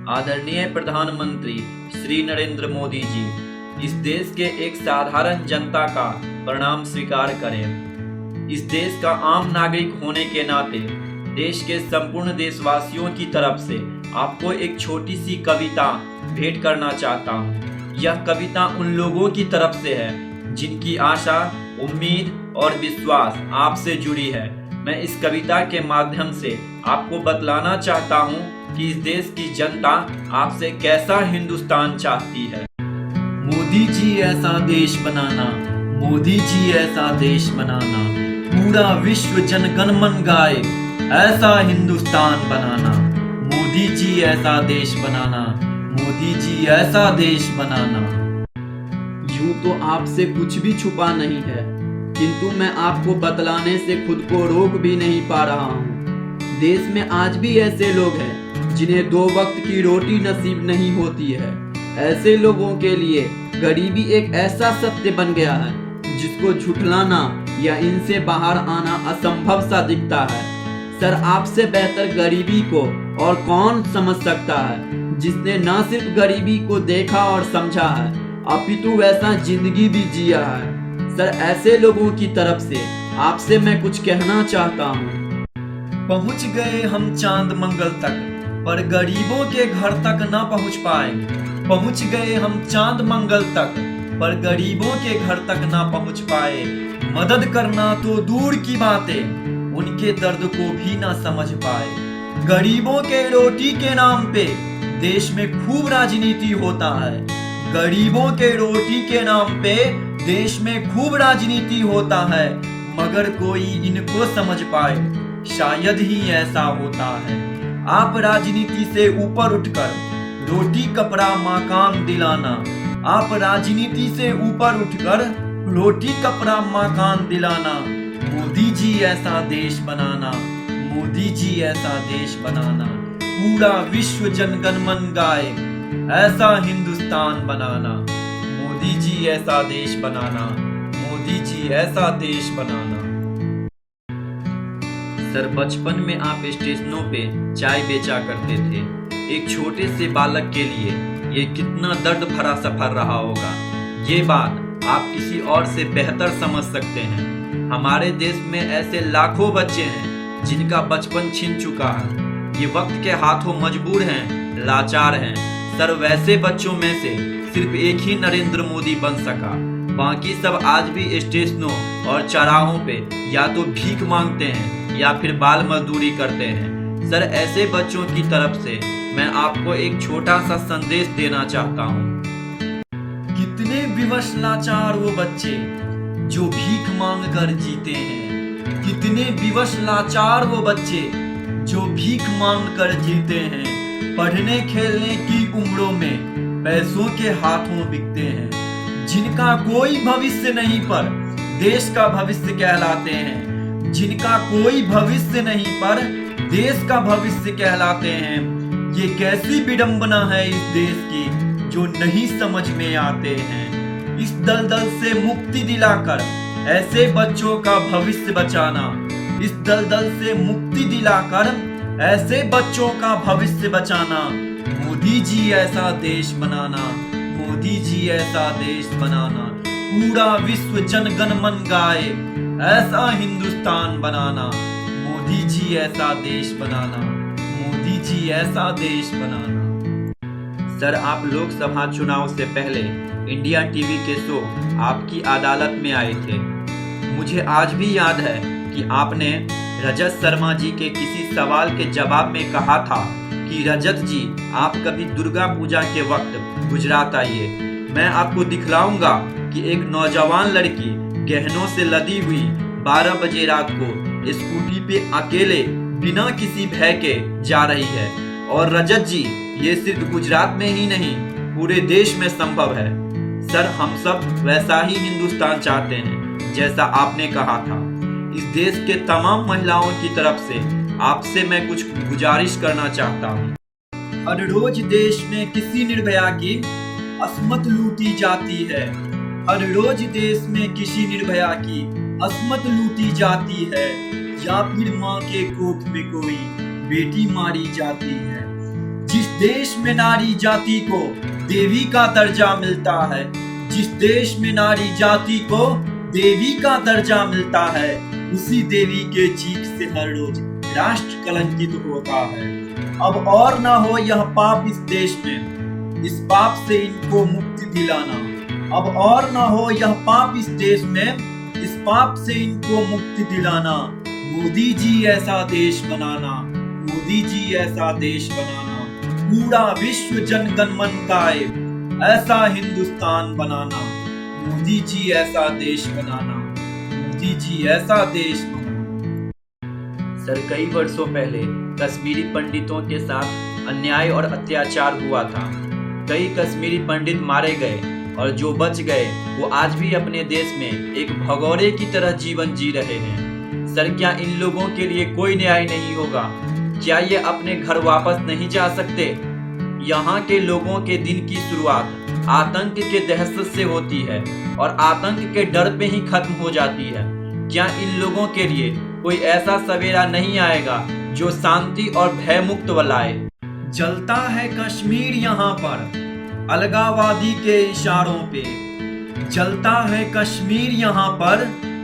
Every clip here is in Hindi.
आदरणीय प्रधानमंत्री श्री नरेंद्र मोदी जी, इस देश के एक साधारण जनता का प्रणाम स्वीकार करें। इस देश का आम नागरिक होने के नाते देश के संपूर्ण देशवासियों की तरफ से आपको एक छोटी सी कविता भेंट करना चाहता हूँ। यह कविता उन लोगों की तरफ से है जिनकी आशा, उम्मीद और विश्वास आपसे जुड़ी है। मैं इस कविता के माध्यम से आपको बतलाना चाहता हूँ कि इस देश की जनता आपसे कैसा हिंदुस्तान चाहती है। मोदी जी ऐसा देश बनाना, मोदी जी ऐसा देश बनाना, पूरा विश्व जनगण मन गाए, ऐसा हिंदुस्तान बनाना। मोदी जी ऐसा देश बनाना, मोदी जी ऐसा देश बनाना। यूं तो आपसे कुछ भी छुपा नहीं है, किंतु मैं आपको बतलाने से खुद को रोक भी नहीं पा रहा हूँ। देश में आज भी ऐसे लोग हैं जिन्हें 2 वक्त की रोटी नसीब नहीं होती है। ऐसे लोगों के लिए गरीबी एक ऐसा सत्य बन गया है जिसको झुठलाना या इनसे बाहर आना असंभव सा दिखता है। सर, आपसे बेहतर गरीबी को और कौन समझ सकता है जिसने न सिर्फ गरीबी को देखा और समझा है, अपितु वैसा जिंदगी भी जिया है। सर, ऐसे लोगों की तरफ से आपसे मैं कुछ कहना चाहता हूँ। पहुँच गए हम चांद मंगल तक, पर गरीबों के घर तक न पहुँच पाए। पहुँच गए हम चांद मंगल तक, पर गरीबों के घर तक न पहुँच पाए। मदद करना तो दूर की बातें, उनके दर्द को भी न समझ पाए। गरीबों के रोटी के नाम पे देश में खूब राजनीति होता है। गरीबों के रोटी के नाम पे देश में खूब राजनीति होता है, मगर कोई इनको समझ पाए, शायद ही ऐसा होता है। आप राजनीति से ऊपर उठकर रोटी कपड़ा मकान दिलाना, आप राजनीति से ऊपर उठकर रोटी कपड़ा मकान दिलाना। मोदी जी ऐसा देश बनाना, मोदी जी ऐसा देश बनाना, पूरा विश्व जनगण मन गाए, ऐसा हिंदुस्तान बनाना। मोदी जी ऐसा देश बनाना, मोदी जी ऐसा देश बनाना। सर, बचपन में आप स्टेशनों पे चाय बेचा करते थे। एक छोटे से बालक के लिए ये कितना दर्द भरा सफर रहा होगा, ये बात आप किसी और से बेहतर समझ सकते हैं। हमारे देश में ऐसे लाखों बच्चे हैं जिनका बचपन छिन चुका है। ये वक्त के हाथों मजबूर हैं, लाचार हैं। सर, वैसे बच्चों में से सिर्फ एक ही नरेंद्र मोदी बन सका, बाकी सब आज भी स्टेशनों और चौराहों पे या तो भीख मांगते हैं या फिर बाल मजदूरी करते हैं। सर, ऐसे बच्चों की तरफ से मैं आपको एक छोटा सा संदेश देना चाहता हूँ। कितने विवश लाचार वो बच्चे जो भीख मांग कर जीते हैं। कितने विवश लाचार वो बच्चे जो भीख मांग कर जीते हैं। पढ़ने खेलने की उम्रों में पैसों के हाथों बिकते हैं। जिनका कोई भविष्य नहीं पर देश का भविष्य कहलाते हैं। जिनका कोई भविष्य नहीं पर देश का भविष्य कहलाते हैं। ये कैसी विडंबना है इस देश की जो नहीं समझ में आते हैं। इस दलदल से मुक्ति दिलाकर ऐसे बच्चों का भविष्य बचाना। इस दलदल से मुक्ति दिलाकर ऐसे बच्चों का भविष्य बचाना। मोदी जी ऐसा देश बनाना, मोदी जी ऐसा देश बनाना, पूरा विश्व जनगण मन गाए, ऐसा हिंदुस्तान बनाना। मोदी जी ऐसा देश बनाना, मोदी जी ऐसा देश बनाना। सर, आप लोकसभा चुनाव से पहले इंडिया टीवी के शो आपकी अदालत में आए थे। मुझे आज भी याद है कि आपने रजत शर्मा जी के किसी सवाल के जवाब में कहा था कि रजत जी, आप कभी दुर्गा पूजा के वक्त गुजरात आइए, मैं आपको दिखलाऊंगा कि एक नौजवान लड़की गहनों से लदी हुई 12 बजे रात को स्कूटी पे अकेले बिना किसी भय के जा रही है। और रजत जी, ये सिर्फ गुजरात में ही नहीं, पूरे देश में संभव है। सर, हम सब वैसा ही हिंदुस्तान चाहते हैं जैसा आपने कहा था। इस देश के तमाम महिलाओं की तरफ से आपसे मैं कुछ गुजारिश करना चाहता हूँ। हर रोज देश में किसी निर्भया की अस्मत लूटी जाती है। हर रोज देश में किसी निर्भया की अस्मत लूटी जाती है, या फिर माँ के कोख में कोई बेटी मारी जाती है। जिस देश में नारी जाति को देवी का दर्जा मिलता है, जिस देश में नारी जाति को देवी का दर्जा मिलता है, उसी देवी के चीख से हर रोज राष्ट्र कलंकित होता है। अब और ना हो यह पाप इस देश में, इस पाप से इनको मुक्ति दिलाना। अब और ना हो यह पाप इस देश में, इस पाप से इनको मुक्ति दिलाना। मोदी जी ऐसा देश बनाना, मोदी जी ऐसा देश बनाना। पूरा विश्व जनगण मन गाए, ऐसा हिंदुस्तान बनाना। मोदी जी ऐसा देश बनाना, मोदी जी ऐसा देश बनाना। सर, कई वर्षों पहले कश्मीरी पंडितों के साथ अन्याय और अत्याचार हुआ था। कई कश्मीरी पंडित मारे गए और जो बच गए वो आज भी अपने देश में एक भगौरे की तरह जीवन जी रहे हैं। सर, क्या इन लोगों के लिए कोई न्याय नहीं होगा? क्या ये अपने घर वापस नहीं जा सकते? यहाँ के लोगों के दिन की शुरुआत आतंक के दहशत से होती है और आतंक के डर पे ही खत्म हो जाती है। क्या इन लोगों के लिए कोई ऐसा सवेरा नहीं आएगा जो शांति और भय मुक्त लाए? जलता है कश्मीर यहाँ पर अलगावादी के इशारों पे, जलता है कश्मीर यहाँ पर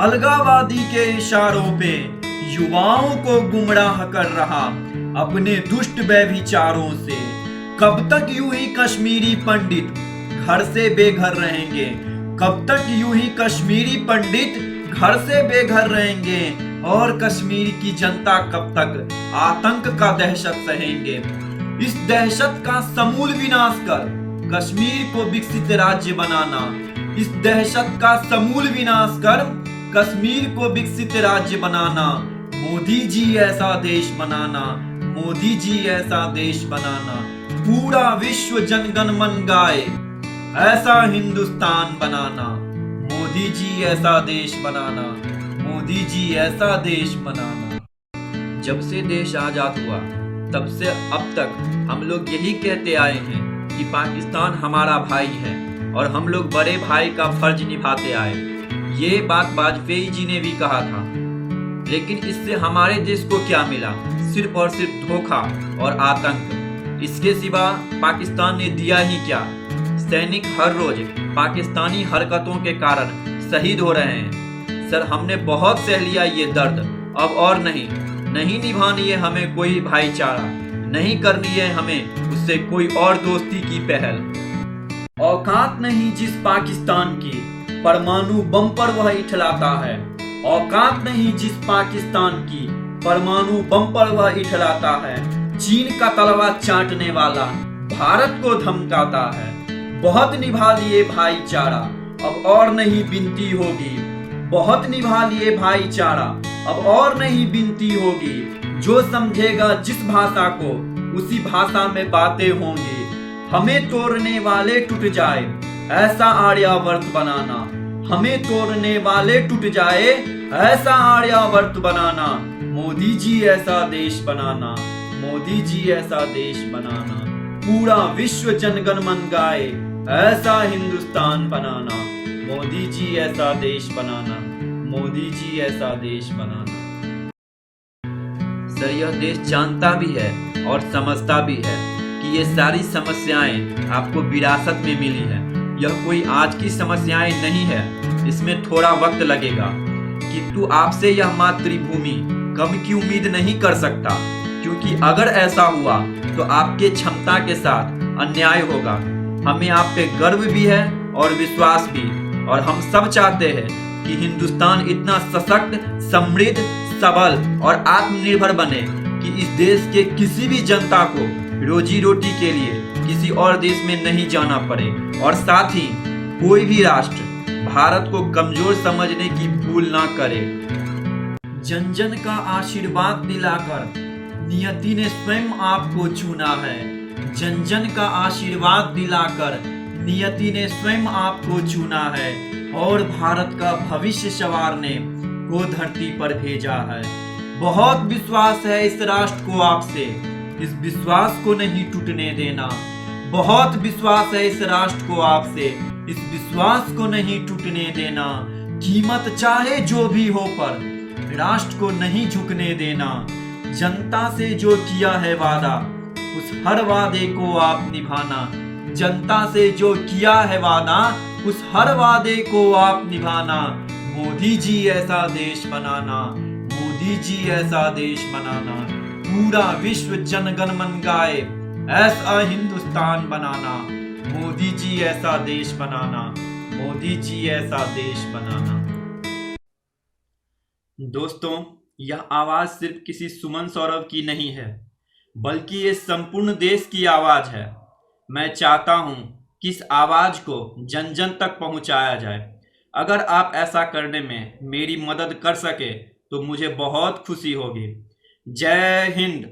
अलगावादी के इशारों पे। युवाओं को गुमराह कर रहा अपने दुष्ट व्यभिचारों से। कब तक यूं ही कश्मीरी पंडित घर से बेघर रहेंगे? कब तक यूं ही कश्मीरी पंडित घर से बेघर रहेंगे? और कश्मीर की जनता कब तक आतंक का दहशत सहेंगे? इस दहशत का समूल विनाश कर कश्मीर को विकसित राज्य बनाना। इस दहशत का समूल विनाश कर कश्मीर को विकसित राज्य बनाना। मोदी जी ऐसा देश बनाना, मोदी जी ऐसा देश बनाना। पूरा विश्व जनगण मन गाए, ऐसा हिंदुस्तान बनाना। मोदी जी ऐसा देश बनाना, मोदी जी ऐसा देश बनाना। जब से देश आजाद हुआ तब से अब तक हम लोग यही कहते आए हैं कि पाकिस्तान हमारा भाई है और हम लोग बड़े भाई का फर्ज निभाते आए। ये बात वाजपेयी जी ने भी कहा था, लेकिन इससे हमारे देश को क्या मिला? सिर्फ और सिर्फ धोखा और आतंक। इसके सिवा पाकिस्तान ने दिया ही क्या? सैनिक हर रोज पाकिस्तानी हरकतों के कारण शहीद हो रहे हैं। सर, हमने बहुत सह लिया ये दर्द, अब और नहीं निभानी है हमें कोई भाईचारा, नहीं करनी है हमें उससे कोई और दोस्ती की पहल। औकात नहीं जिस पाकिस्तान की, परमाणु बम पर वह इठलाता है। औकात नहीं जिस पाकिस्तान की, परमाणु बम पर वह इठलाता है। चीन का तलवा चाटने वाला भारत को धमकाता है। बहुत निभा लिए भाईचारा, अब और नहीं विनती होगी। बहुत निभा लिए भाईचारा, अब और नहीं विनती होगी। जो समझेगा जिस भाषा को, उसी भाषा में बातें होंगी। हमें तोड़ने वाले टूट जाए, ऐसा आर्यावर्त बनाना। हमें तोड़ने वाले टूट जाए, ऐसा आर्यावर्त बनाना। मोदी जी ऐसा देश बनाना, मोदी जी ऐसा देश बनाना। पूरा विश्व जनगण मन गाए, ऐसा हिंदुस्तान बनाना। मोदी जी ऐसा देश बनाना, मोदी जी ऐसा देश बनाना। सर, यह देश जानता भी है और समझता भी है कि ये सारी समस्याएं आपको विरासत में मिली है। यह कोई आज की समस्याएं नहीं है, इसमें थोड़ा वक्त लगेगा। किंतु आपसे यह मातृभूमि कम की उम्मीद नहीं कर सकता, क्योंकि अगर ऐसा हुआ तो आपके क्षमता के साथ अन्याय होगा। हमें आप पे गर्व भी है और विश्वास भी, और हम सब चाहते हैं कि हिंदुस्तान इतना सशक्त, समृद्ध, सबल और आत्मनिर्भर बने कि इस देश के किसी भी जनता को रोजी रोटी के लिए किसी और देश में नहीं जाना पड़े, और साथ ही कोई भी राष्ट्र भारत को कमजोर समझने की भूल ना करे। जन जन का आशीर्वाद दिलाकर नियति ने स्वयं आपको चुना है। जन जन का आशीर्वाद दिलाकर नियति ने स्वयं आपको चुना है, और भारत का भविष्य संवारने को धरती पर भेजा है। बहुत विश्वास है इस राष्ट्र को आपसे, इस विश्वास को नहीं टूटने देना। बहुत विश्वास है इस राष्ट्र को आपसे, इस विश्वास को नहीं टूटने देना। कीमत चाहे जो भी हो पर राष्ट्र को नहीं झुकने देना। जनता से जो किया है वादा उस हर वादे को आप निभाना। जनता से जो किया है वादा, उस हर वादे को आप निभाना। मोदी जी ऐसा देश बनाना, मोदी जी ऐसा देश बनाना। पूरा विश्व जनगण मन गाए, ऐसा हिंदुस्तान बनाना। मोदी जी ऐसा देश बनाना, मोदी जी ऐसा देश बनाना। दोस्तों, यह आवाज सिर्फ किसी सुमन सौरभ की नहीं है, बल्कि ये संपूर्ण देश की आवाज है। मैं चाहता हूं कि इस आवाज को जन जन तक पहुंचाया जाए। अगर आप ऐसा करने में मेरी मदद कर सके तो मुझे बहुत खुशी होगी। जय हिंद।